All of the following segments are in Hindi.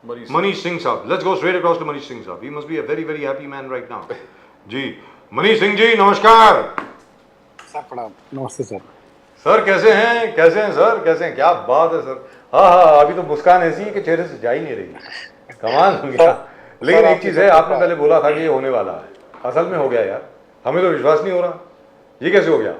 Manish Singh साहब, let's go straight across to Manish Singh साहब. He must be a very very happy man right now. जी, मनीष सिंह जी नमस्कार. सर प्रणाम. नमस्ते सर. सर कैसे हैं सर, कैसे हैं? क्या बात है सर. हाँ, अभी तो मुस्कान ऐसी है कि चेहरे से जा ही नहीं रही. कमाल हो गया. लेकिन एक चीज है, आपने पहले बोला था कि ये होने वाला है, असल में हो गया यार. हमें तो विश्वास नहीं हो रहा, ये कैसे हो गया?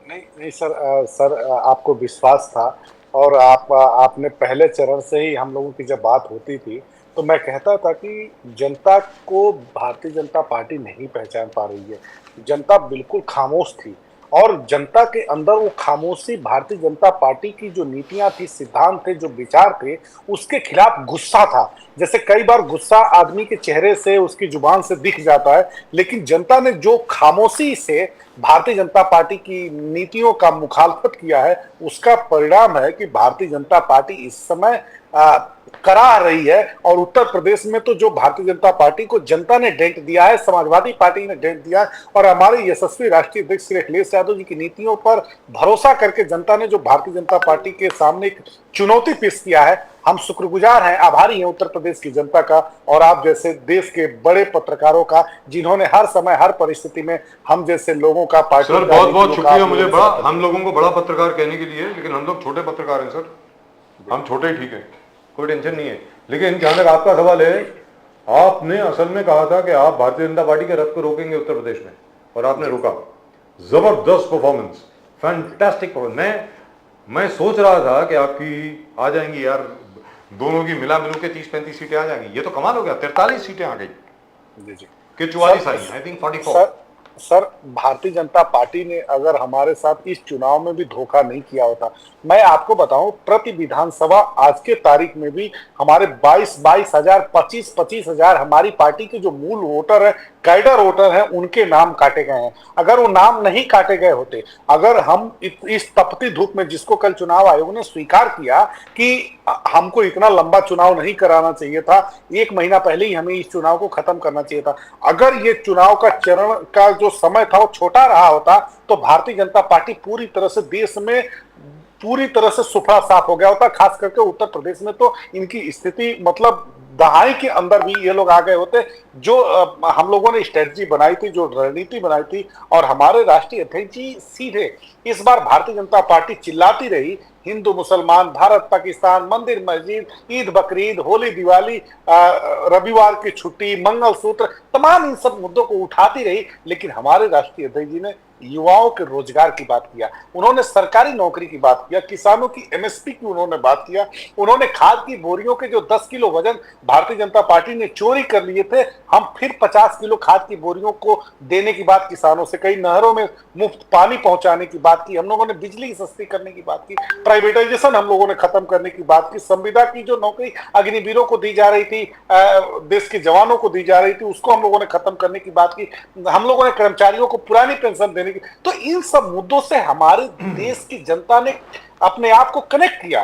नहीं सर, आपको विश्वास था और आपने पहले चरण से ही हम लोगों की जब बात होती थी तो मैं कहता था कि जनता को भारतीय जनता पार्टी नहीं पहचान पा रही है. जनता बिल्कुल खामोश थी और जनता के अंदर वो खामोशी भारतीय जनता पार्टी की जो नीतियां थी, सिद्धांत थे, जो विचार थे, उसके खिलाफ गुस्सा था. जैसे कई बार गुस्सा आदमी के चेहरे से, उसकी जुबान से दिख जाता है, लेकिन जनता ने जो खामोशी से भारतीय जनता पार्टी की नीतियों का मुखालफत किया है, उसका परिणाम है कि भारतीय जनता पार्टी इस समय करा रही है. और उत्तर प्रदेश में तो जो भारतीय जनता पार्टी को जनता ने डेंट दिया है, समाजवादी पार्टी ने डेंट दिया है, और हमारे यशस्वी राष्ट्रीय अध्यक्ष श्री अखिलेश यादव जी की नीतियों पर भरोसा करके जनता ने जो भारतीय जनता पार्टी के सामने एक चुनौती पेश किया है, हम शुक्रगुजार हैं, आभारी हैं उत्तर प्रदेश की जनता का और आप जैसे देश के बड़े पत्रकारों का, जिन्होंने हर समय हर परिस्थिति में हम जैसे लोगों का पार्टी. सर बहुत बहुत शुक्रिया. मुझे बड़ा, हम लोगों को बड़ा पत्रकार कहने के लिए, लेकिन हम लोग छोटे पत्रकार हैं सर. हम छोटे ही ठीक है, कोई टेंशन नहीं है. लेकिन जहां तक आपका सवाल है, आपने असल में कहा था कि आप भारतीय जनता पार्टी के रथ को रोकेंगे उत्तर प्रदेश में, और आपने रोका. जबरदस्त परफॉर्मेंस, फैंटास्टिक परफॉर्मेंस. मैं सोच रहा था कि आपकी आ जाएंगी यार, दोनों की मिला मिलू के 30-35 सीटें आ जाएंगी. ये तो कमाल हो गया, 43 सीटें आ गई कि 44 आई, आई थिंक 44. सर भारतीय जनता पार्टी ने अगर हमारे साथ इस चुनाव में भी धोखा नहीं किया होता, मैं आपको बताऊं, प्रति विधानसभा आज के तारीख में भी हमारे 22 हजार, 25 हजार हमारी पार्टी के जो मूल वोटर है, कैडर वोटर है, उनके नाम काटे गए हैं. अगर वो नाम नहीं काटे गए होते, अगर हम इस तपती धूप में, जिसको कल चुनाव आयोग ने स्वीकार किया कि हमको इतना लंबा चुनाव नहीं कराना चाहिए था, 1 महीना पहले ही हमें इस चुनाव को खत्म करना चाहिए था, अगर ये चुनाव का चरण का जो समय था वो छोटा रहा होता, तो भारतीय जनता पार्टी पूरी तरह से देश में पूरी तरह से सुफरा साफ हो गया होता. खास करके उत्तर प्रदेश में तो इनकी स्थिति, मतलब दहाई के अंदर भी ये लोग आ गए होते. जो हम लोगों ने स्ट्रेटजी बनाई थी, जो रणनीति बनाई थी, और हमारे राष्ट्रीय अध्यक्ष जी सीधे इस बार भारतीय जनता पार्टी चिल्लाती रही, हिंदू मुसलमान, भारत पाकिस्तान, मंदिर मस्जिद, ईद बकरीद, होली दिवाली, रविवार की छुट्टी, मंगलसूत्र, तमाम इन सब मुद्दों को उठाती रही. लेकिन हमारे राष्ट्रीय अध्यक्ष जी ने युवाओं के रोजगार की बात किया, उन्होंने सरकारी नौकरी की बात किया, किसानों की एमएसपी की उन्होंने बात किया, उन्होंने खाद की बोरियों के जो 10 किलो वजन भारतीय जनता पार्टी ने चोरी कर लिए थे, हम फिर 50 किलो खाद की बोरियों को देने की बात किसानों से कही, नहरों में मुफ्त पानी पहुंचाने की बात की, हम लोगों ने बिजली सस्ती करने की बात की, प्राइवेटाइजेशन हम लोगों ने खत्म करने की बात की, संविदा की जो नौकरी अग्निवीरों को दी जा रही थी, देश के जवानों को दी जा रही थी, उसको हम लोगों ने खत्म करने की बात की, हम लोगों ने कर्मचारियों को पुरानी पेंशन देने की. तो इन सब मुद्दों से हमारे देश की जनता ने अपने आप को कनेक्ट किया.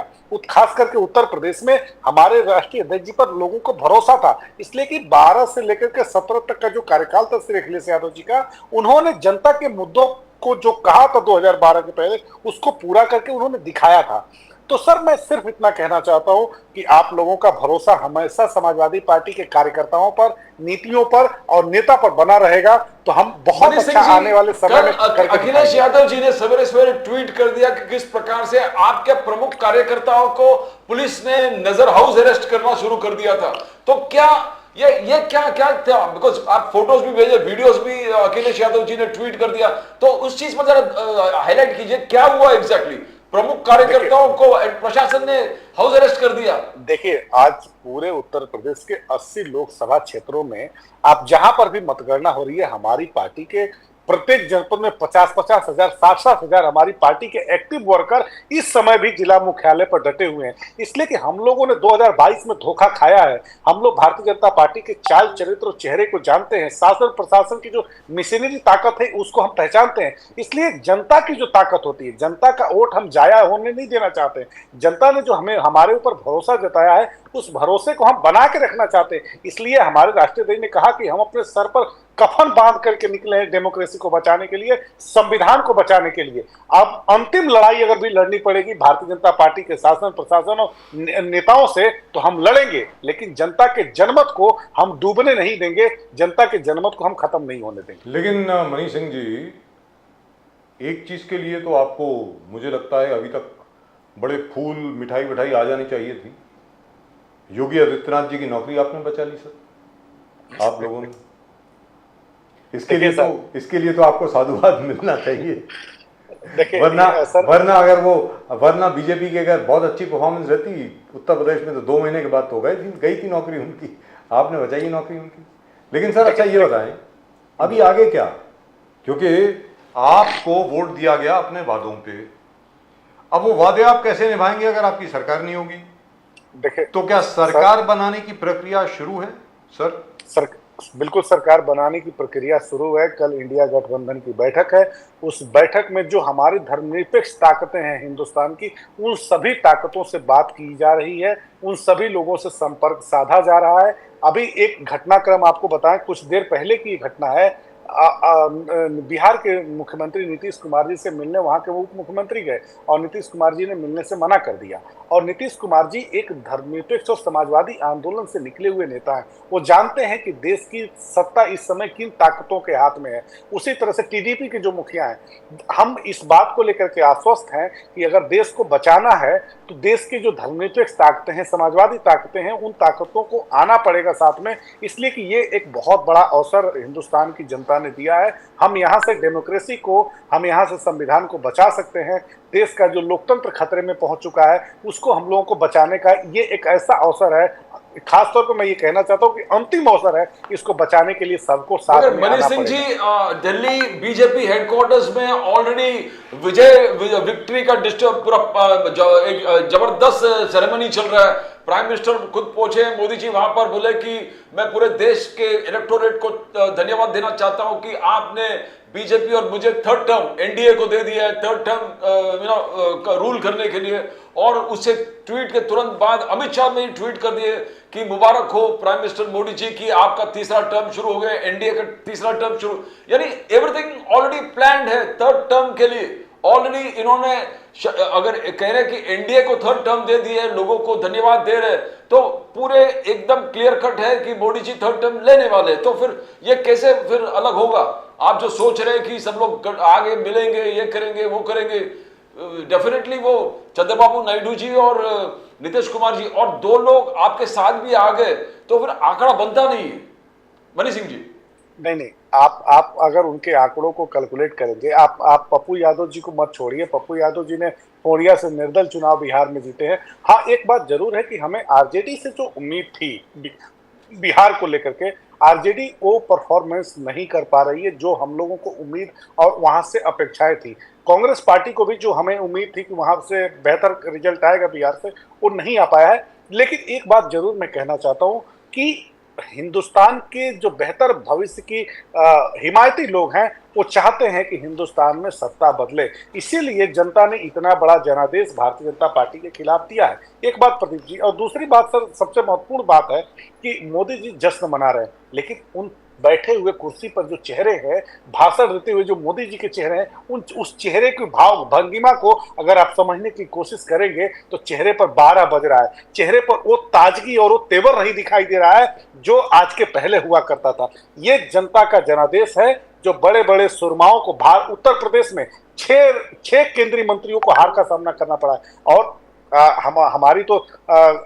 खास करके उत्तर प्रदेश में हमारे राष्ट्रीय अध्यक्ष जी पर लोगों को भरोसा था, इसलिए कि 12 से लेकर के 17 तक का जो कार्यकाल था श्री अखिलेश यादव जी का, उन्होंने जनता के मुद्दों को जो कहा था 2012 के पहले, उसको पूरा करके उन्होंने दिखाया था. तो सर मैं सिर्फ इतना कहना चाहता हूं कि आप लोगों का भरोसा हमेशा समाजवादी पार्टी के कार्यकर्ताओं पर, नीतियों पर और नेता पर बना रहेगा. तो हम बहुत अच्छा आने वाले समय में अखिलेश यादव जी ने सवेरे सवेरे ट्वीट कर दिया कि किस प्रकार से आपके प्रमुख कार्यकर्ताओं को पुलिस ने नजर हाउस अरेस्ट करना शुरू कर दिया था. तो क्या ये क्या क्या था? बिकॉज आप फोटोज भी भेजे, वीडियोस भी अखिलेश यादव जी ने ट्वीट कर दिया, तो उस चीज पर जरा हाईलाइट कीजिए, क्या हुआ एग्जैक्टली? प्रमुख कार्यकर्ताओं को प्रशासन ने हाउस अरेस्ट कर दिया. देखिए, आज पूरे उत्तर प्रदेश के 80 लोकसभा क्षेत्रों में आप जहां पर भी मतगणना हो रही है, हमारी पार्टी के प्रत्येक जनपद में 50-50 हजार, 60-60 हजार हमारी पार्टी के एक्टिव वर्कर इस समय भी जिला मुख्यालय पर डटे हुए हैं. इसलिए कि हम लोगों ने 2022 में धोखा खाया है. हम लोग भारतीय जनता पार्टी के चाल चरित्र और चेहरे को जानते हैं, शासन प्रशासन की जो मिशनरी ताकत है उसको हम पहचानते हैं. इसलिए जनता की जो ताकत होती है, जनता का वोट हम जाया होने नहीं देना चाहते. जनता ने जो हमें हमारे ऊपर भरोसा जताया है, उस भरोसे को हम बना के रखना चाहते हैं. इसलिए हमारे राष्ट्रीय अध्यक्ष ने कहा कि हम अपने सर पर कफन बांध करके निकले हैं डेमोक्रेसी को बचाने के लिए, संविधान को बचाने के लिए। अब अंतिम लड़ाई अगर भी लड़नी पड़ेगी भारतीय जनता पार्टी के शासन प्रशासन और नेताओं से, तो हम लड़ेंगे, लेकिन जनता के जनमत को हम डूबने नहीं देंगे, जनता के जनमत को हम खत्म नहीं होने देंगे। लेकिन मनीष सिंह जी, एक चीज के लिए तो आपको मुझे लगता है अभी तक बड़े फूल मिठाई विठाई आ जानी चाहिए थी। योगी आदित्यनाथ जी की नौकरी आपने बचा ली सर, आप लोगों ने। इसके लिए तो आपको साधुवाद मिलना चाहिए। वरना बीजेपी की अगर बहुत अच्छी परफॉर्मेंस रहती उत्तर प्रदेश में तो 2 महीने के बाद तो गई थी नौकरी उनकी, आपने बचाई नौकरी उनकी। लेकिन सर अच्छा ये बताएं, अभी आगे क्या? क्योंकि आपको वोट दिया गया अपने वादों पे, अब वो वादे आप कैसे निभाएंगे अगर आपकी सरकार नहीं होगी? देखिए, तो क्या सरकार बनाने की प्रक्रिया शुरू है सर? बिल्कुल, सरकार बनाने की प्रक्रिया शुरू है। कल इंडिया गठबंधन की बैठक है। उस बैठक में जो हमारी धर्मनिरपेक्ष ताकतें हैं हिंदुस्तान की, उन सभी ताकतों से बात की जा रही है, उन सभी लोगों से संपर्क साधा जा रहा है। अभी एक घटनाक्रम आपको बताएं, कुछ देर पहले की घटना है। बिहार के मुख्यमंत्री नीतीश कुमार जी से मिलने वहां के उप मुख्यमंत्री गए और नीतीश कुमार जी ने मिलने से मना कर दिया। और नीतीश कुमार जी एक धर्मनिरपेक्ष और समाजवादी आंदोलन से निकले हुए नेता हैं। वो जानते हैं कि देश की सत्ता इस समय किन ताकतों के हाथ में है। उसी तरह से टीडीपी के जो मुखिया हैं, हम इस बात को लेकर के आश्वस्त हैं कि अगर देश को बचाना है तो देश की जो धर्मनिरपेक्ष ताकतें हैं, समाजवादी ताकतें हैं, उन ताकतों को आना पड़ेगा साथ में। इसलिए कि ये एक बहुत बड़ा अवसर हिंदुस्तान की जनता ने दिया है। हम यहाँ से डेमोक्रेसी को, हम यहाँ से संविधान को बचा सकते हैं। देश का जो लोकतंत्र खतरे में पहुंच चुका है, उसको हम लोगों को बचाने का ये एक ऐसा अवसर है। खासतौर पर मैं ये कहना चाहता हूँ कि अंतिम अवसर है, इसको बचाने के लिए सबको साथ में मनीष सिंह जी, दिल्ली बीजेपी हेडक्वार्टर्स में ऑलरेडी विक्ट्री का पूरा एक जबरदस्त सेरेमनी चल रहा है। प्राइम मिनिस्टर खुद पहुंचे, मोदी जी वहां पर बोले कि मैं पूरे देश के इलेक्टोरेट को धन्यवाद देना चाहता हूं कि आपने बीजेपी और मुझे 3rd टर्म एनडीए को दे दिया है, 3rd टर्म रूल करने के लिए। और उससे ट्वीट के तुरंत बाद अमित शाह ने ट्वीट कर दिए कि मुबारक हो प्राइम मिनिस्टर मोदी जी की, आपका 3रा टर्म शुरू हो गया, एनडीए का 3रा टर्म शुरू। यानी एवरीथिंग ऑलरेडी प्लान्ड है 3rd टर्म के लिए। ऑलरेडी इन्होंने अगर कह रहे कि एनडीए को 3rd टर्म दे दिए, लोगों को धन्यवाद दे रहे, तो पूरे एकदम क्लियर कट है कि मोदी जी 3rd टर्म लेने वाले। तो फिर ये कैसे फिर अलग होगा? आप जो सोच रहे हैं कि सब लोग आगे मिलेंगे, ये करेंगे, वो करेंगे, डेफिनेटली वो चंद्रबाबू नायडू जी और नीतीश कुमार जी और 2 लोग आपके साथ भी आ गए तो फिर आंकड़ा बनता नहीं है। मनीष सिंह जी, नहीं, आप अगर उनके आंकड़ों को कैलकुलेट करेंगे, आप पप्पू यादव जी को मत छोड़िए। पप्पू यादव जी ने पूर्णिया से निर्दल चुनाव बिहार में जीते हैं। हाँ, एक बात जरूर है कि हमें आरजेडी से जो उम्मीद थी बिहार को लेकर के, आरजेडी वो परफॉर्मेंस नहीं कर पा रही है जो हम लोगों को उम्मीद और वहां से अपेक्षाएं थी। कांग्रेस पार्टी को भी जो हमें उम्मीद थी कि वहां से बेहतर रिजल्ट आएगा बिहार से, वो नहीं आ पाया है। लेकिन एक बात जरूर मैं कहना चाहता हूं कि हिंदुस्तान के जो बेहतर भविष्य की हिमायती लोग हैं, वो चाहते हैं कि हिंदुस्तान में सत्ता बदले। इसीलिए जनता ने इतना बड़ा जनादेश भारतीय जनता पार्टी के खिलाफ दिया है। एक बात प्रदीप जी, और दूसरी बात सर, सबसे महत्वपूर्ण बात है कि मोदी जी जश्न मना रहे हैं, लेकिन उन बैठे हुए कुर्सी पर जो चेहरे हैं, भाषण देते हुए जो मोदी जी के चेहरे हैं, उस चेहरे की भाव भंगिमा को अगर आप समझने की कोशिश करेंगे तो चेहरे पर 12 बज रहा है। चेहरे पर वो ताजगी और वो तेवर नहीं दिखाई दे रहा है जो आज के पहले हुआ करता था। ये जनता का जनादेश है जो बड़े बड़े सुरमाओं को उत्तर प्रदेश में 6 केंद्रीय मंत्रियों को हार का सामना करना पड़ा है। और हमारी तो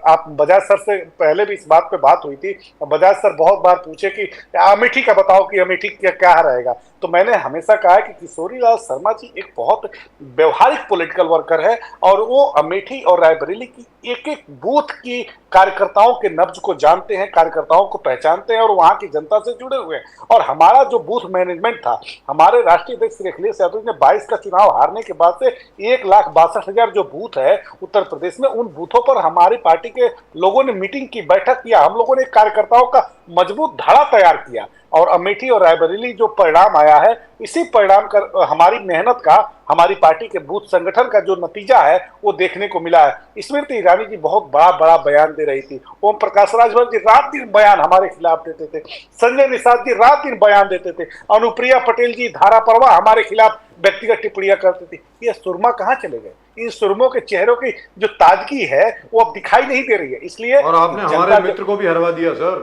आप बजाज सर से पहले भी इस बात पे बात हुई थी। बजाज सर बहुत बार पूछे कि अमेठी का बताओ कि अमेठी क्या रहेगा, तो मैंने हमेशा कहा है कि किशोरीलाल शर्मा जी एक बहुत व्यवहारिक पॉलिटिकल वर्कर है और वो अमेठी और रायबरेली की एक एक बूथ की कार्यकर्ताओं के नब्ज को जानते हैं, कार्यकर्ताओं को पहचानते हैं और वहां की जनता से जुड़े हुए हैं। और हमारा जो बूथ मैनेजमेंट था, हमारे राष्ट्रीय अध्यक्ष श्री अखिलेश यादव ने 22 का चुनाव हारने के बाद से 1,62,000 जो बूथ है उत्तर प्रदेश में उन बूथों पर हमारी पार्टी के लोगों ने मीटिंग की, बैठक किया, हम लोगों ने कार्यकर्ताओं का मजबूत धड़ा तैयार किया और अमेठी और रायबरेली जो परिणाम आया है, इसी परिणाम का हमारी मेहनत का, हमारी पार्टी के बूथ संगठन का जो नतीजा है वो देखने को मिला है। स्मृति ईरानी जी बहुत बड़ा बड़ा बयान दे रही थी, ओम प्रकाश राजभर जी रात दिन बयान हमारे खिलाफ देते थे, संजय निषाद जी रात दिन बयान देते थे, अनुप्रिया पटेल जी धारा परवाह हमारे खिलाफ व्यक्तिगत टिप्पणियां करती थी। ये सुरमा कहाँ चले गए? इन सुरमों के चेहरों की जो ताजगी है वो अब दिखाई नहीं दे रही है। इसलिए और आपने हमारे मित्र को भी हरवा दिया सर,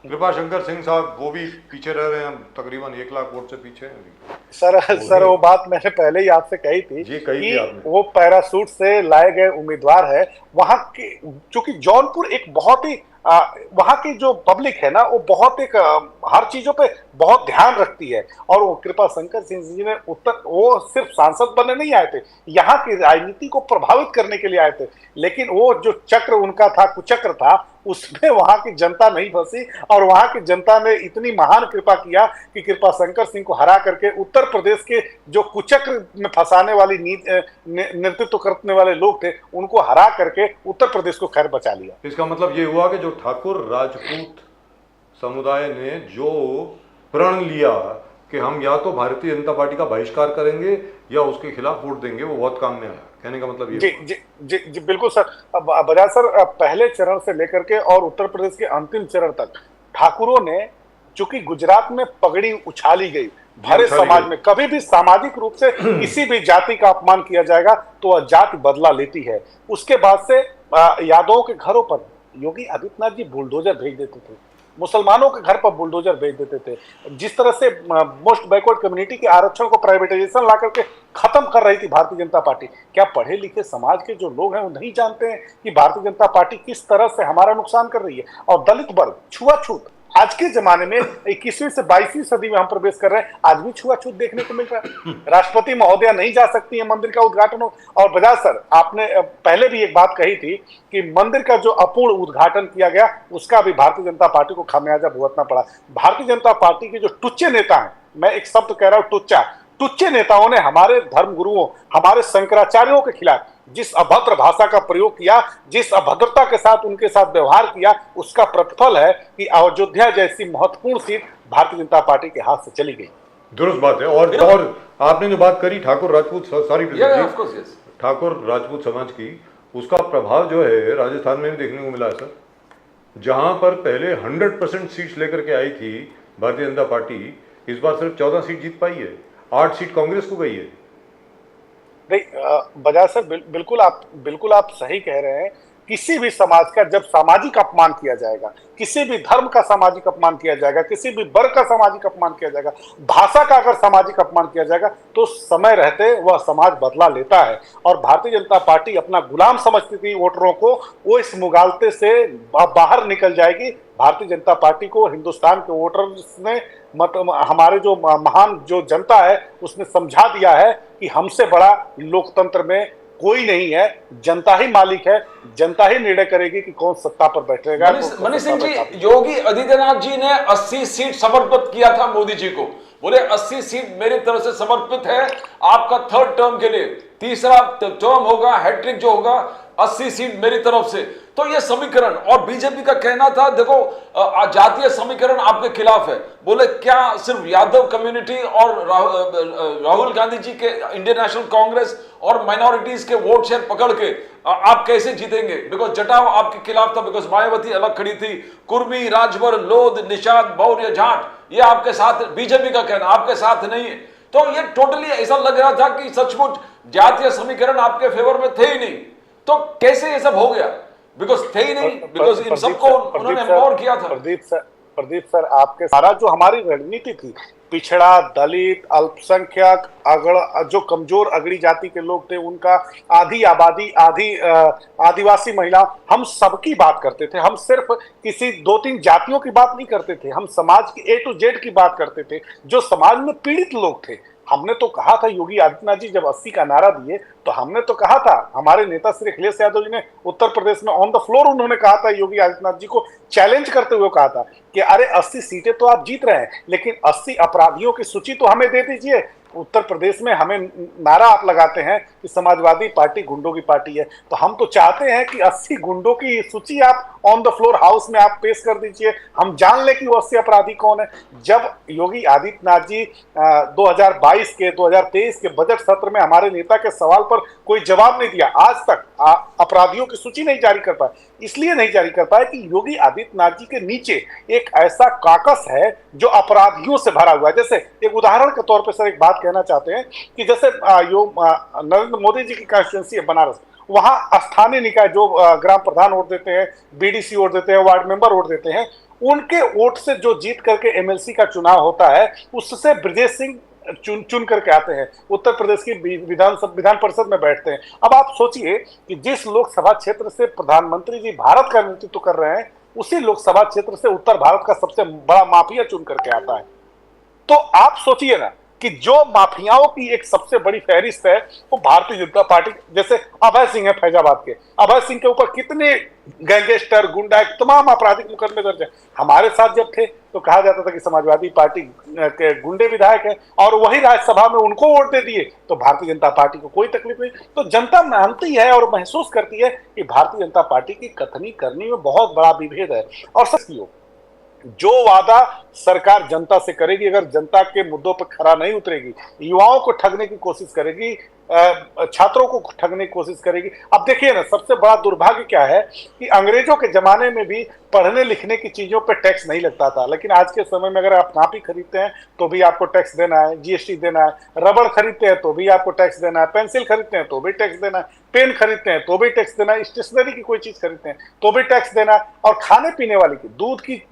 कृपा शंकर सिंह साहब, वो भी पीछे रह रहे हैं, तकरीबन 1 लाख वोट से पीछे हैं। सर वो बात मैंने पहले ही आपसे कही थी कि वो पैरासूट से लाए गए उम्मीदवार है। वहां की चूंकि जौनपुर एक बहुत ही वहां की जो पब्लिक है ना वो बहुत एक हर चीजों पे बहुत ध्यान रखती है, और वो कृपा शंकर सिंह जी ने वो सिर्फ सांसद बनने नहीं आए थे, यहाँ की राजनीति को प्रभावित करने के लिए आए थे। लेकिन वो जो चक्र उनका था, कुचक्र था, उसमें वहां की जनता नहीं फंसी और वहां की जनता ने इतनी महान कृपा किया कि कृपा शंकर सिंह को हरा करके उत्तर प्रदेश के जो कुचक्र में फंसाने वाली नेतृत्व करने वाले लोग थे उनको हरा करके उत्तर प्रदेश को खैर बचा लिया। इसका मतलब ये हुआ कि जो ठाकुर राजपूत समुदाय ने जो प्रण लिया कि हम या तो भारतीय जनता पार्टी का बहिष्कार करेंगे या उसके खिलाफ वोट देंगे, वो बहुत काम में आया। कहने का मतलब ये जी बिल्कुल सर। अब बजाज सर, पहले चरण से लेकर के और उत्तर प्रदेश के अंतिम चरण तक ठाकुरों ने, चूंकि गुजरात में पगड़ी उछाली गई, भरे समाज में कभी भी सामाजिक रूप से किसी भी जाति का अपमान किया जाएगा तो वह जाति बदला लेती है। उसके बाद से यादवों के घरों पर योगी आदित्यनाथ जी बुलडोजर भेज देते थे, मुसलमानों के घर पर बुलडोजर भेज देते थे, जिस तरह से मोस्ट बैकवर्ड कम्युनिटी के आरक्षण को प्राइवेटाइजेशन ला करके खत्म कर रही थी भारतीय जनता पार्टी। क्या पढ़े लिखे समाज के जो लोग हैं वो नहीं जानते हैं कि भारतीय जनता पार्टी किस तरह से हमारा नुकसान कर रही है? और दलित वर्ग, छुआछूत, आज के जमाने में 21वीं से 22वीं सदी में हम प्रवेश कर रहे हैं, आज भी छुआछूत देखने को मिल रहा है। राष्ट्रपति महोदया नहीं जा सकती है मंदिर का उद्घाटन हो। और बजाज सर, आपने पहले भी एक बात कही थी कि मंदिर का जो अपूर्ण उद्घाटन किया गया उसका भी भारतीय जनता पार्टी को खामियाजा भुगतना पड़ा। भारतीय जनता पार्टी के जो टुच्चे नेता हैं, मैं एक शब्द कह रहा हूं, टुच्चे नेताओं ने हमारे धर्मगुरुओं, हमारे शंकराचार्यों के खिलाफ जिस अभद्र भाषा का प्रयोग किया, जिस अभद्रता के साथ उनके साथ व्यवहार किया, उसका प्रतिफल है कि अयोध्या जैसी महत्वपूर्ण सीट भारतीय जनता पार्टी के हाथ से चली गई। दुरुस्त बात है। और आपने जो बात करी ठाकुर राजपूत, ठाकुर राजपूत समाज की, उसका प्रभाव जो है राजस्थान में भी देखने को मिला है सर। जहां पर पहले 100% सीट्स लेकर के आई थी भारतीय जनता पार्टी, इस बार सिर्फ 14 सीट जीत पाई है, 8 सीट कांग्रेस को गई है। नहीं बजाज सर, बिल्कुल आप सही कह रहे हैं। किसी भी समाज का जब सामाजिक अपमान किया जाएगा, किसी भी धर्म का सामाजिक अपमान किया जाएगा, किसी भी वर्ग का सामाजिक अपमान किया जाएगा, भाषा का अगर सामाजिक अपमान किया जाएगा तो समय रहते वह समाज बदला लेता है। और भारतीय जनता पार्टी अपना गुलाम समझती थी वोटरों को, वो इस मुगालते से बाहर निकल जाएगी। भारतीय जनता पार्टी को हिंदुस्तान के वोटर्स ने, हमारे जो महान जो जनता है उसने समझा दिया है कि हमसे बड़ा लोकतंत्र में कोई नहीं है, जनता ही मालिक है, जनता ही निर्णय करेगी कि कौन सत्ता पर बैठेगा। मनीष सिंह जी, योगी आदित्यनाथ जी ने 80 सीट समर्पित किया था मोदी जी को, बोले 80 सीट मेरी तरफ से समर्पित है आपका 3rd टर्म के लिए, तीसरा टर्म होगा, हैट्रिक जो होगा, 80 सीट मेरी तरफ से। तो ये समीकरण, और बीजेपी का कहना था देखो जातीय समीकरण आपके खिलाफ है, बोले क्या सिर्फ यादव कम्युनिटी और राहुल गांधी जी के इंडियन नेशनल कांग्रेस और माइनॉरिटीज के वोट शेयर पकड़ के आप कैसे जीतेंगे? बिकॉज जटाव आपके खिलाफ था, बिकॉज मायावती अलग खड़ी थी, कुर्मी, राजभर, लोध, निषाद, मौर्य, जाट, ये आपके साथ, बीजेपी का कहना आपके साथ नहीं है। तो ये टोटली ऐसा लग रहा था कि सचमुच जातीय समीकरण आपके फेवर में थे ही नहीं। तो कैसे ये सब हो गया? बिकॉज थे ही नहीं, बिकॉज इन सबको उन्होंने एम्पावर किया था। प्रदीप सर, आपके सारा जो हमारी रणनीति थी, पिछड़ा, दलित, अल्पसंख्यक, जो कमजोर अगड़ी जाति के लोग थे उनका, आधी आबादी, आदिवासी महिला, हम सबकी बात करते थे। हम सिर्फ किसी 2-3 जातियों की बात नहीं करते थे, हम समाज की A to Z की बात करते थे, जो समाज में पीड़ित लोग थे। हमने तो कहा था, योगी आदित्यनाथ जी जब 80 का नारा दिए तो हमने तो कहा था, हमारे नेता श्री अखिलेश यादव जी ने उत्तर प्रदेश में ऑन द फ्लोर उन्होंने कहा था, योगी आदित्यनाथ जी को चैलेंज करते हुए कहा था कि अरे 80 सीटें तो आप जीत रहे हैं, लेकिन 80 अपराधियों की सूची तो हमें दे दीजिए, उत्तर प्रदेश में हमें नारा आप लगाते हैं कि समाजवादी पार्टी गुंडों की पार्टी है, तो हम तो चाहते हैं कि 80 गुंडों की सूची आप ऑन द फ्लोर हाउस में आप पेश कर दीजिए, हम जान ले कि वो 80 अपराधी कौन है। जब योगी आदित्यनाथ जी 2022 के 2023 के बजट सत्र में हमारे नेता के सवाल पर कोई जवाब नहीं दिया, आज तक अपराधियों की सूची नहीं जारी कर पाए। इसलिए नहीं जारी कर पाए कि योगी आदित्यनाथ जी के नीचे एक ऐसा काकस है जो अपराधियों से भरा हुआ है। जैसे एक उदाहरण के तौर पर सर एक बात कहना चाहते हैं कि जैसे नरेंद्र मोदी जी की कॉन्स्टिट्यूंसी है बनारस, वहां स्थानीय निकाय जो ग्राम प्रधान वोट देते हैं, बीडीसी वोट देते हैं, वार्ड मेंबर वोट देते हैं, उनके वोट से जो जीत करके एमएलसी का चुनाव होता है उससे ब्रजेश सिंह चुन करके आते हैं, उत्तर प्रदेश की विधान परिषद में बैठते हैं। अब आप सोचिए कि जिस लोकसभा क्षेत्र से प्रधानमंत्री जी भारत का नेतृत्व कर रहे हैं, उसी लोकसभा क्षेत्र से उत्तर भारत का सबसे बड़ा माफिया चुन करके आता है। तो आप सोचिए ना कि जो माफियाओं की एक सबसे बड़ी फहरिस्त है वो भारतीय जनता पार्टी, जैसे अभय सिंह है फैजाबाद के, अभय सिंह के ऊपर कितने गैंगस्टर गुंडा तमाम आपराधिक मुकदमे दर्ज है। हमारे साथ जब थे तो कहा जाता था कि समाजवादी पार्टी के गुंडे विधायक है, और वही राज्यसभा में उनको वोट दे दिए तो भारतीय जनता पार्टी को कोई तकलीफ नहीं। तो जनता मानती है और महसूस करती है कि भारतीय जनता पार्टी की कथनी करनी में बहुत बड़ा विभेद है। और सच जो वादा सरकार जनता से करेगी, अगर जनता के मुद्दों पर खरा नहीं उतरेगी, युवाओं को ठगने की कोशिश करेगी, छात्रों को ठगने की कोशिश करेगी। अब देखिए ना, सबसे बड़ा दुर्भाग्य क्या है कि अंग्रेजों के जमाने में भी पढ़ने लिखने की चीजों पे टैक्स नहीं लगता था, लेकिन आज के समय में अगर आप कॉपी खरीदते हैं तो भी आपको टैक्स देना है, जीएसटी देना है, रबड़ खरीदते हैं तो भी आपको टैक्स देना है, पेंसिल खरीदते हैं तो भी टैक्स देना है, पेन खरीदते हैं तो भी टैक्स देना है, स्टेशनरी की कोई चीज खरीदते हैं तो भी टैक्स देना है, और खाने पीने वाली की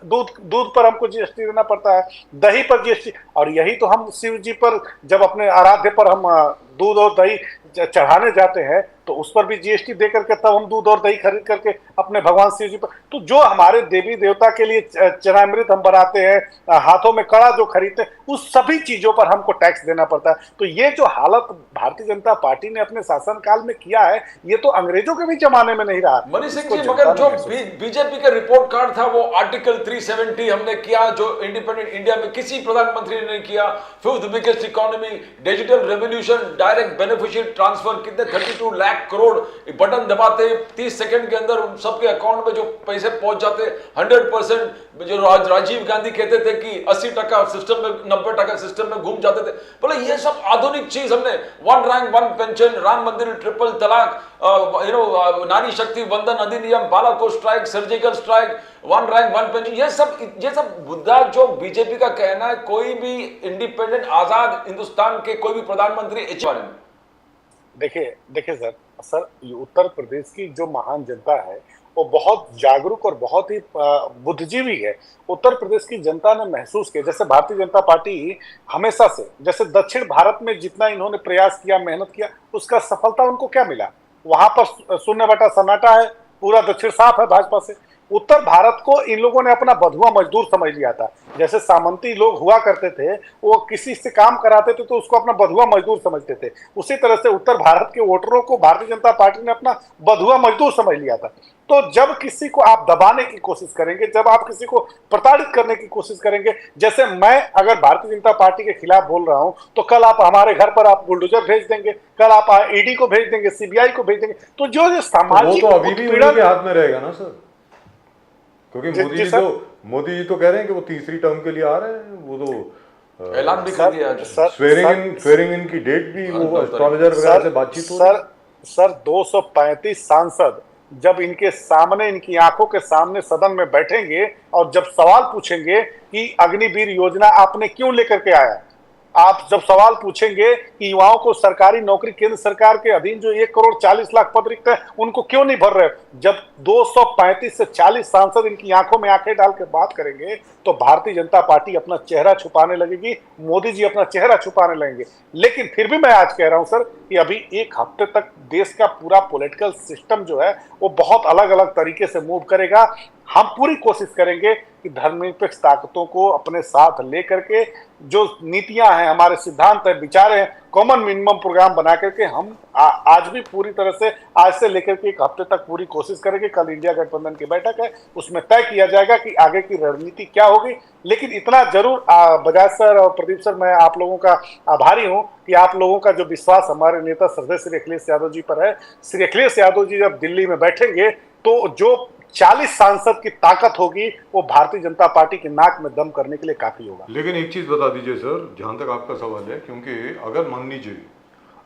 दूध पर हमको जीएसटी देना पड़ता है, दही पर जीएसटी। और यही तो हम शिव जी पर जब अपने आराध्य पर हम दूध और दही चढ़ाने जाते हैं तो उस पर भी जीएसटी दे करके तब हम दूध और दही खरीद करके अपने भगवान शिव जी पर, तो जो हमारे देवी देवता के लिए चरणामृत हम बनाते हैं, हाथों में कड़ा जो खरीदते हैं, उस सभी चीजों पर हमको टैक्स देना पड़ता है। तो ये जो हालत भारतीय जनता पार्टी ने अपने शासनकाल में किया है, ये तो अंग्रेजों के भी जमाने में नहीं रहा। मनीष सिंह जी, मगर जो बीजेपी का रिपोर्ट कार्ड था वो आर्टिकल 370 हमने किया, जो इंडिपेंडेंट इंडिया में किसी प्रधानमंत्री ने नहीं किया। Fifth biggest economy, digital revolution, direct beneficial transfer, कितने 32 लाख करोड़, बटन दबाते 30 सेकंड के अंदर सबके अकाउंट में जो पैसे पहुंच जाते 100%। जो राजीव गांधी कहते थे कि 80% सिस्टम में, 90% सिस्टम में घूम जाते थे। बोले ये सब आधुनिक चीज हमने, 1 रैंक 1 पेंशन, राम मंदिर, ट्रिपल तलाक, नारी शक्ति वंदन अधिनियम, Balakot strike, surgical strike, 1 rank 1 pension, ये सब मुद्दा जो बीजेपी का कहना है, कोई भी इंडिपेंडेंट आजाद हिंदुस्तान के कोई भी प्रधानमंत्री इस बारे में। देखिए सर उत्तर प्रदेश की जो महान जनता है वो बहुत जागरूक और बहुत ही बुद्धिजीवी है। उत्तर प्रदेश की जनता ने महसूस किया, जैसे भारतीय जनता पार्टी हमेशा से, जैसे दक्षिण भारत में जितना इन्होंने प्रयास किया, मेहनत किया, उसका सफलता उनको क्या मिला? वहां पर शून्य बटा सन्नाटा है, पूरा दक्षिण साफ है भाजपा से। उत्तर भारत को इन लोगों ने अपना बधुआ मजदूर समझ लिया था। जैसे सामंती लोग हुआ करते थे, वो किसी से काम कराते थे तो उसको अपना बधुआ मजदूर समझते थे, उसी तरह से उत्तर भारत के वोटरों को भारतीय जनता पार्टी ने अपना बधुआ मजदूर समझ लिया था। तो जब किसी को आप दबाने की कोशिश करेंगे, जब आप किसी को प्रताड़ित करने की कोशिश करेंगे, जैसे मैं अगर भारतीय जनता पार्टी के खिलाफ बोल रहा हूं तो कल आप हमारे घर पर आप बुलडोजर भेज देंगे, कल आप ईडी को भेज देंगे, सीबीआई को भेज देंगे। तो जो सामाजिक वो तो अभी भी उनके हाथ में रहेगा ना सर, क्योंकि मोदी जी तो कह रहे हैं कि वो तीसरी टर्म के लिए आ रहे हैं। वो तो ऐलान भी कर दिया, स्वेरिंग इन की डेट भी वो एस्ट्रोलॉजर वगैरह से बातचीत हो रही है। सर 235 सांसद जब इनके सामने, इनकी आंखों के सामने सदन में बैठेंगे और जब सवाल पूछेंगे कि अग्निवीर योजना आपने क्यों लेकर के आया, आप जब सवाल पूछेंगे कि युवाओं को सरकारी नौकरी केंद्र सरकार के अधीन जो 1 करोड़ 40 लाख पद रिक्त है उनको क्यों नहीं भर रहे, जब 235 से 40 सांसद इनकी आंखों में आंखें डाल के बात करेंगे तो भारतीय जनता पार्टी अपना चेहरा छुपाने लगेगी, मोदी जी अपना चेहरा छुपाने लगेंगे। लेकिन फिर भी मैं आज कह रहा हूं सर कि अभी एक हफ्ते तक देश का पूरा पॉलिटिकल सिस्टम जो है वो बहुत अलग अलग तरीके से मूव करेगा। हम पूरी कोशिश करेंगे कि धर्मनिरपेक्ष ताकतों को अपने साथ लेकर के जो नीतियां हैं, हमारे सिद्धांत है, विचार है, कॉमन मिनिमम प्रोग्राम बना करके हम आज भी पूरी तरह से, आज से लेकर के एक हफ्ते तक पूरी कोशिश करेंगे। कल इंडिया गठबंधन की बैठक है, उसमें तय किया जाएगा कि आगे की रणनीति क्या होगी। लेकिन इतना जरूर बजाज सर और प्रदीप सर, मैं आप लोगों का आभारी हूं कि आप लोगों का जो विश्वास हमारे नेता श्रद्धेय श्री अखिलेश यादव जी पर है। श्री अखिलेश यादव जी जब दिल्ली में बैठेंगे तो जो 40 सांसद की ताकत होगी वो भारतीय जनता पार्टी की नाक में दम करने के लिए काफी होगा। लेकिन एक चीज बता दीजिए सर, जहां तक आपका सवाल है, क्योंकि अगर मान लीजिए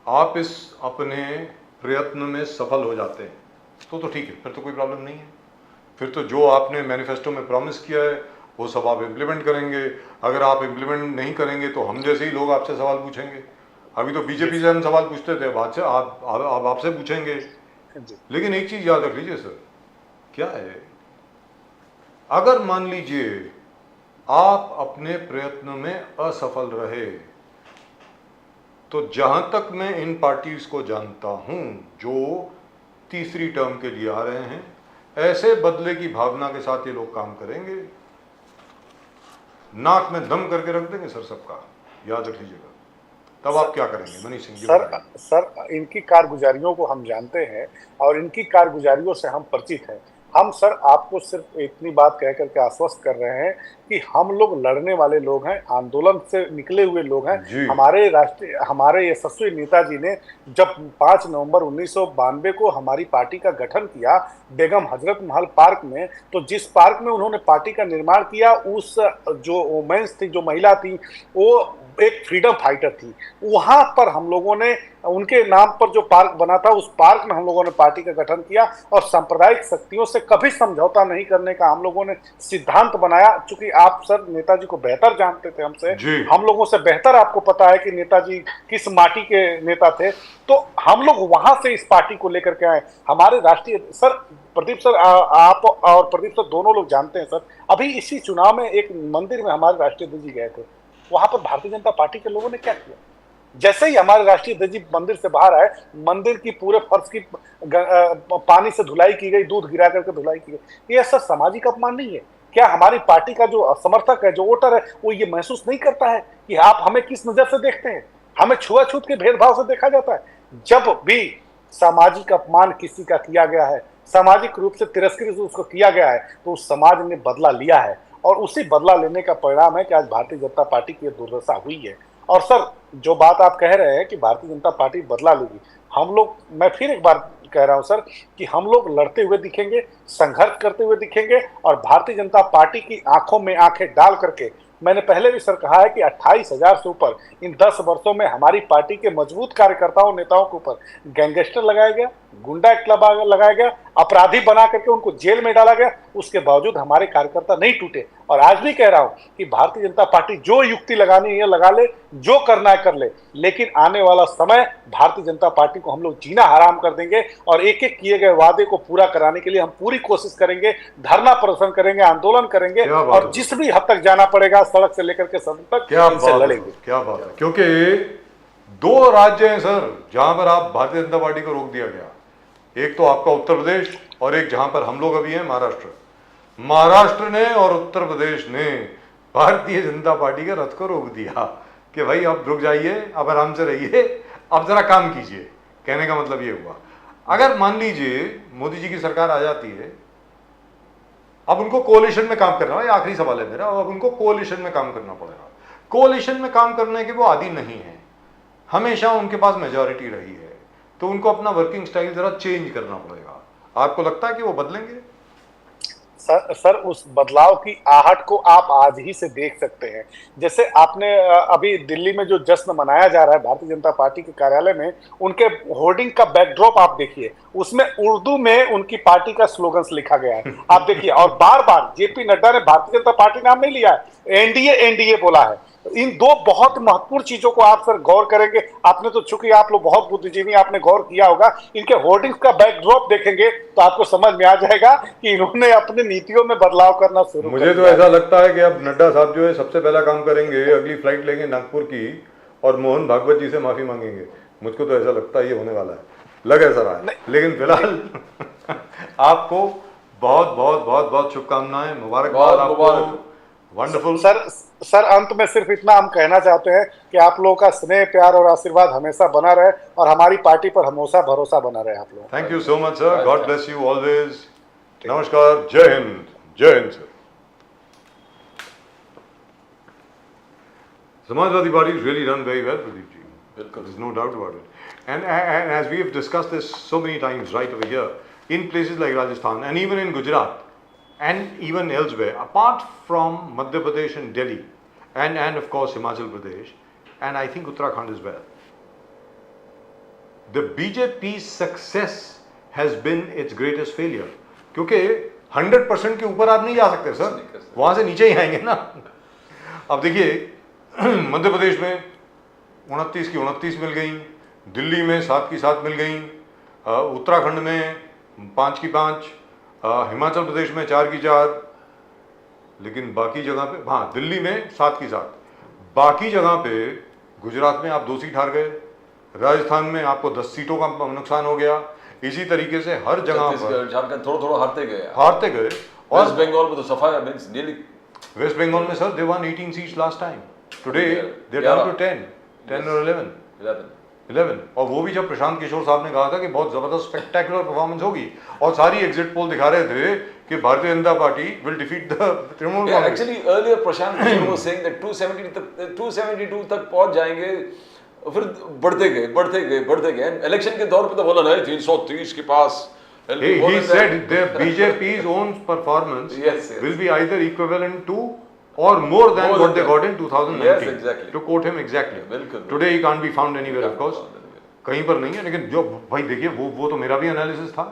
आप इस अपने प्रयत्न में सफल हो जाते हैं तो ठीक है, फिर तो कोई प्रॉब्लम नहीं है। फिर तो जो आपने मैनिफेस्टो में प्रॉमिस किया है वो सब आप इम्प्लीमेंट करेंगे। अगर आप इम्प्लीमेंट नहीं करेंगे तो हम जैसे ही लोग आपसे सवाल पूछेंगे। अभी तो बीजेपी से हम सवाल पूछते थे, बाद से आप आपसे पूछेंगे। लेकिन एक चीज याद रख लीजिए सर, क्या है, अगर मान लीजिए आप अपने प्रयत्न में असफल रहे तो जहां तक मैं इन पार्टीज को जानता हूं जो तीसरी टर्म के लिए आ रहे हैं, ऐसे बदले की भावना के साथ ये लोग काम करेंगे, नाक में दम करके रख देंगे सर सबका, याद रख लीजिएगा। तब आप क्या करेंगे मनीष सिंह जी? सर इनकी कारगुजारियों को हम जानते हैं और इनकी कारगुजारियों से हम परिचित हैं। हम सर आपको सिर्फ इतनी बात कह करके आश्वस्त कर रहे हैं कि हम लोग लड़ने वाले लोग हैं, आंदोलन से निकले हुए लोग हैं। हमारे यशस्वी नेताजी ने जब 5 नवंबर 1992 को हमारी पार्टी का गठन किया बेगम हजरत महल पार्क में, तो जिस पार्क में उन्होंने पार्टी का निर्माण किया, उस जो वुमेन्स थी, जो महिला थी, वो एक फ्रीडम फाइटर थी। वहां पर हम लोगों ने, उनके नाम पर जो पार्क बना था, उस पार्क में हम लोगों ने पार्टी का गठन किया और सांप्रदायिक शक्तियों से कभी समझौता नहीं करने का हम लोगों ने सिद्धांत बनाया। चूंकि आप सर नेताजी को बेहतर जानते थे हमसे, हम लोगों से बेहतर आपको पता है कि नेताजी किस माटी के नेता थे, तो हम लोग वहां से इस पार्टी को लेकर के आए। हमारे राष्ट्रीय सर प्रदीप सर, आप और प्रदीप सर दोनों लोग जानते हैं सर, अभी इसी चुनाव में एक मंदिर में हमारे राष्ट्रीय अध्यक्ष जी गए थे, वहां पर भारतीय जनता पार्टी के लोगों ने क्या किया? जैसे ही हमारे राष्ट्रीय अध्यक्ष जी मंदिर से बाहर आए, मंदिर की पूरे फर्श की पानी से धुलाई की गई, दूध गिरा करके धुलाई की गई। ये सब सामाजिक अपमान नहीं है क्या? हमारी पार्टी का जो समर्थक है, जो वोटर है, वो ये महसूस नहीं करता है कि आप हमें किस नजर से देखते हैं? हमें छुआछूत के भेदभाव से देखा जाता है। जब भी सामाजिक अपमान किसी का किया गया है, सामाजिक रूप से तिरस्कृत उसको किया गया है, तो उस समाज ने बदला लिया है और उसी बदला लेने का परिणाम है कि आज भारतीय जनता पार्टी की दुर्दशा हुई है। और सर जो बात आप कह रहे हैं कि भारतीय जनता पार्टी बदला लेगी, हम लोग, मैं फिर एक बार कह रहा हूं सर कि हम लोग लड़ते हुए दिखेंगे, संघर्ष करते हुए दिखेंगे और भारतीय जनता पार्टी की आंखों में आंखें डाल करके, मैंने पहले भी सर कहा है कि 28,000 से ऊपर इन 10 वर्षों में हमारी पार्टी के मजबूत कार्यकर्ताओं, नेताओं के ऊपर गैंगस्टर लगाया गया, गुंडा क्लब लगाया गया, अपराधी बना करके उनको जेल में डाला गया। उसके बावजूद हमारे कार्यकर्ता नहीं टूटे। और आज भी कह रहा हूं कि भारतीय जनता पार्टी जो युक्ति लगानी है लगा ले, जो करना है कर ले, लेकिन आने वाला समय भारतीय जनता पार्टी को हम लोग जीना हराम कर देंगे और एक एक किए गए वादे को पूरा कराने के लिए हम पूरी कोशिश करेंगे, धरना प्रदर्शन करेंगे, आंदोलन करेंगे और जिस भी हद तक जाना पड़ेगा, सड़क से लेकर के सदन तक, इनसे लड़ेंगे। क्या बात है, क्योंकि 2 राज्य हैं सर जहां पर आप भारतीय जनता पार्टी को रोक दिया गया। एक तो आपका उत्तर प्रदेश और एक जहां पर हम लोग अभी हैं महाराष्ट्र। महाराष्ट्र ने और उत्तर प्रदेश ने भारतीय जनता पार्टी के रथ को रोक दिया कि भाई अब रुक जाइए, अब आराम से रहिए, अब जरा काम कीजिए। कहने का मतलब ये हुआ, अगर मान लीजिए मोदी जी की सरकार आ जाती है, अब उनको कोalition में काम करना है, आखिरी सवाल है मेरा, अब उनको कोalition में काम करना पड़ेगा। कोalition में काम करने के वो आदी नहीं है, हमेशा उनके पास मेजॉरिटी रही है, तो उनको अपना वर्किंग स्टाइल जरा चेंज करना पड़ेगा। आपको लगता है कि वो बदलेंगे? सर उस बदलाव की आहट को आप आज ही से देख सकते हैं। जैसे आपने अभी दिल्ली में जो जश्न मनाया जा रहा है भारतीय जनता पार्टी के कार्यालय में, उनके होर्डिंग का बैकड्रॉप आप देखिए, उसमें उर्दू में उनकी पार्टी का स्लोगन्स लिखा गया है, आप देखिए। और बार बार जेपी नड्डा ने भारतीय जनता पार्टी नाम नहीं लिया है, एनडीए एनडीए बोला है। इन 2 बहुत महत्वपूर्ण चीजों को आप सर गौर करेंगे, आपने तो चूंकि आप लोग बहुत बुद्धिजीवी, आपने गौर किया होगा, इनके होर्डिंग्स का बैकड्रॉप देखेंगे तो आपको समझ में आ जाएगा कि इन्होंने अपनी नीतियों में बदलाव करना शुरू कर दिया। मुझे तो ऐसा लगता है कि अब नड्डा साहब जो है सबसे पहला काम करेंगे, अगली फ्लाइट लेंगे नागपुर की और मोहन भागवत जी से माफी मांगेंगे। मुझको तो ऐसा लगता है ये होने वाला है, लगे सर आज। लेकिन फिलहाल आपको बहुत बहुत बहुत बहुत शुभकामनाएं, मुबारकबाद बहुत आपको। मुबारक। वंडरफुल। सर अंत में सिर्फ इतना हम कहना चाहते हैं कि आप लोगों का स्नेह, प्यार और आशीर्वाद हमेशा बना रहे और हमारी पार्टी पर हमेशा भरोसा बना रहे आप लोगों का। Thank you so much sir, God bless you always. नमस्कार, जय हिंद, जय Hind sir. Samajwadi Party is really run very well, Pradeep ji. बिल्कुल। There's no doubt about it. And as we have discussed this so many times right over here, in places like Rajasthan and even in Gujarat and even elsewhere, apart from Madhya Pradesh and Delhi, and of course Himachal Pradesh, and I think Uttarakhand as well, the BJP's success has been its greatest failure. क्योंकि 100% के ऊपर आप नहीं जा सकते सर, वहां से नीचे ही आएंगे ना। अब देखिए, मध्य प्रदेश में 29 की 29 मिल गई, दिल्ली में 7 की 7 मिल गई, उत्तराखंड में 5 की 5, हिमाचल प्रदेश में 4 की 4, लेकिन बाकी जगह पे, हाँ दिल्ली में 7 की 7, बाकी जगह पे गुजरात में आप 2 सीट हार गए, राजस्थान में आपको 10 सीटों का नुकसान हो गया। इसी तरीके से हर जगह पर झारखंड थोड़ा थोड़ा हारते गए। और वेस्ट बंगाल में तो सफाया मींस डेली। वेस्ट बंगाल में sir they won 18 seats last time, today they down to 10 और 11, और वो भी जब प्रशांत किशोर साहब ने कहा था कि बहुत जबरदस्त स्पेक्टेकुलर परफॉर्मेंस होगी, और सारी एग्जिट पोल दिखा रहे थे कि Bharatiya Janata party will defeat the Trinamool Congress. Actually earlier Prashant Kishor was saying that 272 तक पहुंच जाएंगे, फिर बढ़ते गए। इलेक्शन के दौर पे तो बोला नहीं 330 के पास। He said the BJP's own performance Yes. will be either equivalent to or more than what they got in 2019. Yes, exactly. To quote him exactly. बिल्कुल। Today he can't be found anywhere, of course. कहीं पर नहीं है, लेकिन जो भाई देखिए वो तो मेरा भी एनालिसिस था।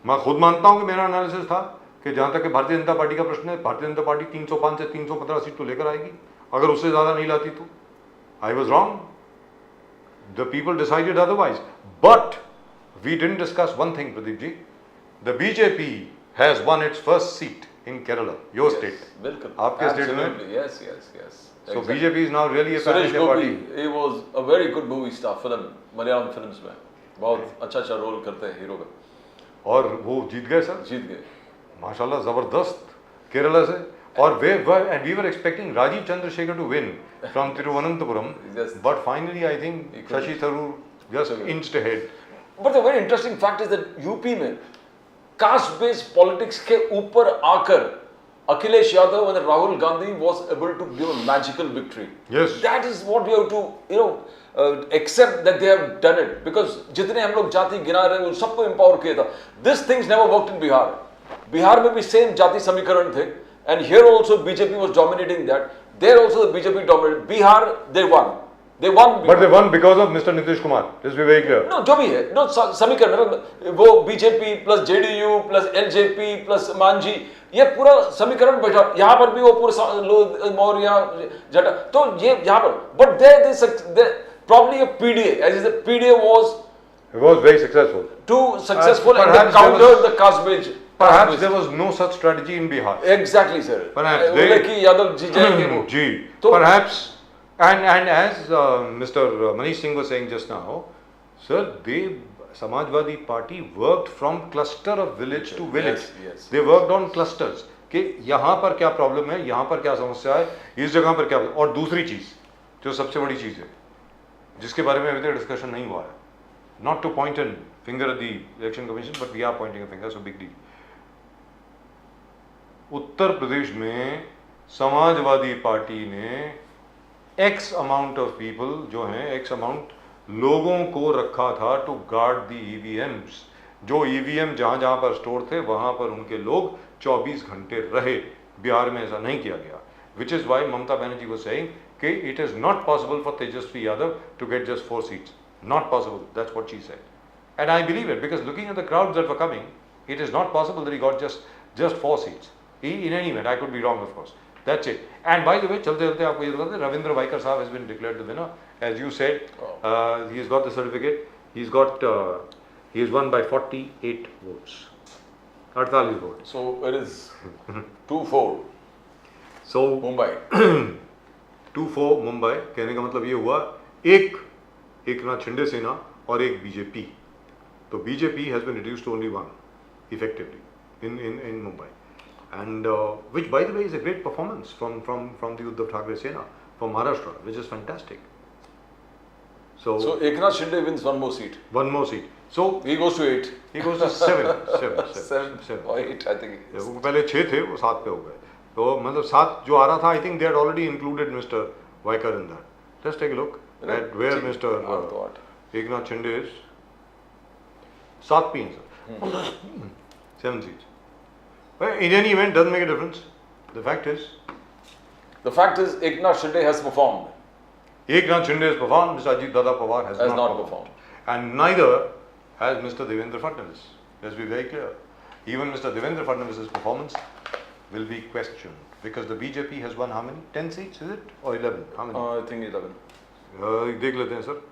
मैं खुद मानता हूं कि मेरा एनालिसिस था कि जहां तक भारतीय जनता पार्टी का प्रश्न है, भारतीय जनता पार्टी 305 से 315 सीट तो लेकर आएगी, अगर उससे ज्यादा नहीं लाती तो। I was wrong, the people decided otherwise, but we didn't discuss one thing, Pradeep ji. The BJP has won its first seat in Kerala, your state. बिल्कुल। आपके स्टेट में। Yes. So BJP is now really a Suresh pan-India Gopi, party. he was a very good movie star film, Malayalam films में बहुत अच्छा रोल करते हैं हीरो का। और वो जीत गए सर, जीत गए माशाल्लाह जबरदस्त केरला से। और and we were expecting Rajiv Chandrasekhar to win from Thiruvananthapuram, Yes. but finally I think Shashi Tharoor just inched ahead. But the very interesting fact is that UP में कास्ट बेस्ड पॉलिटिक्स के ऊपर आकर Akhilesh Yadav and Rahul Gandhi was able to give a magical victory. Yes. That is what we have to accept that they have done it, because जितने हम लोग जाति गिना रहे हैं उन सबको एम्पावर किया था। This things never worked in Bihar. Bihar में भी सेम जाति समीकरण थे, and here also BJP was dominating that. There also the BJP dominated Bihar, they won. But they won because of Mr. Nitish Kumar. Let's be very clear. No, जो भी है, no समीकरण, वो BJP plus JDU plus LJP plus Manjhi, ये पूरा समीकरण बैठा। यहाँ पर भी वो पूरे मौर्य जटा, तो ये यहाँ पर, but they probably a PDA, as the PDA was very successful. too successful and countered the caste based. Perhaps there was no such strategy in Bihar. Exactly, sir. Perhaps बोले कि यादव जी जाएंगे। जी, तो perhaps. And as Mr. Manish Singh was saying just now, sir, Samajwadi Party worked from cluster of village to village. Yes. They worked on clusters. कि यहाँ पर क्या प्रॉब्लम है, यहाँ पर क्या समस्या है, इस जगह पर क्या। और दूसरी चीज जो सबसे बड़ी चीज है, जिसके बारे में अभी तक डिस्कशन नहीं हुआ है, not to point an finger at the election commission, but we are pointing a finger, so big deal. Uttar Pradesh में समाजवादी पार्टी ने एक्स अमाउंट ऑफ पीपल जो हैं, एक्स अमाउंट लोगों को रखा था टू गार्ड द ईवीएम्स। जो ईवीएम जहां जहां पर स्टोर थे वहां पर उनके लोग 24 घंटे रहे। बिहार में ऐसा नहीं किया गया, which is why Mamata Banerjee was saying कि it is not possible for Tejashwi Yadav to get just 4 seats, not possible, that's what she said, and I believe it because looking at the crowds that were coming, it is not possible that he got just 4 seats. In any event, I could be wrong, of course. That's it. And by the way, चलते चलते आपको ये बताते, रविंद्र वाइकर साहब has been declared the winner, as you said. He has got the certificate. He has won by 48 votes. 48 votes. So it is 2-4 So Mumbai. 2-4 Mumbai. कहने का मतलब ये हुआ, एक नाथ शिंदे सेना और एक बीजेपी। तो BJP has been reduced to only one, effectively. in Mumbai, and which, by the way, is a great performance from the Uddhav Thackeray Sena from Maharashtra, which is fantastic. So Eknath Shinde wins one more seat. One more seat. So He goes to 8. he goes to 7 7 or 8, I think. Yes. वो पहले 6 थे, वो 7 पे हो गए. तो मतलब 7 जो आ रहा था, I think they had already included Mr. Vaikar in that. Just take a look at where Mr. Eknath Shinde is. 7 pins, 7 seats. But in any event, doesn't make a difference. The fact is, Eknath Shinde has performed. Eknath Shinde has performed, Mr. Ajit Dada Pawar has not performed. And neither has Mr. Devendra Fadnavis. Let's be very clear. Even Mr. Devendra Fadnavis's performance will be questioned because the BJP has won how many? 10 seats, is it? Or 11? How many? I think 11. देख लेते हैं सर.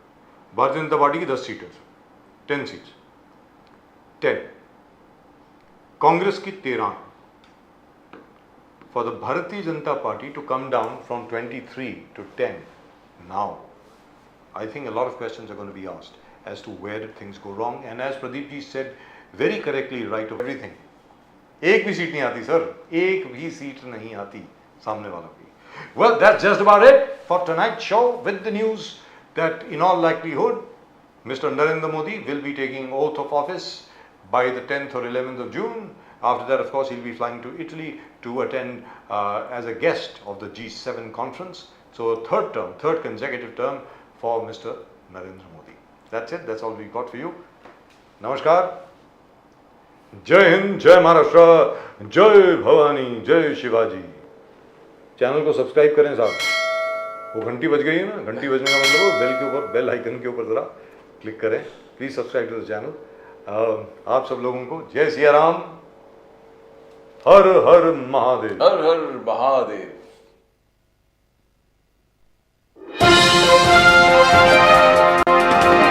भारतीय जनता पार्टी की 10 सीटें सर. 10 seats. 10. कांग्रेस की 13. For the Bharatiya Janata Party to come down from 23 to 10 now, I think a lot of questions are going to be asked as to where did things go wrong. And as Pradeep ji said very correctly, right of everything. एक भी सीट नहीं आती सर, एक भी सीट नहीं आती सामने वालों की. Well, that's just about it for tonight's show with the news that in all likelihood, Mr. Narendra Modi will be taking oath of office by the 10th or 11th of June. After that, of course, he'll be flying to Italy to attend as a guest of the G7 conference. So a third consecutive term for Mr. Narendra Modi. That's it. That's all we got for you. Namaskar. जय हिंद, जय महाराष्ट्र, जय भवानी, जय शिवाजी. चैनल को सब्सक्राइब करें साहब. वो घंटी बज गई है ना, घंटी बजने का मतलब वो बेल के ऊपर, बेल आइकन के ऊपर जरा क्लिक करें. Please subscribe to the channel. आप सब लोगों को जय सिया राम, हर हर महादेव. हर हर महादेव.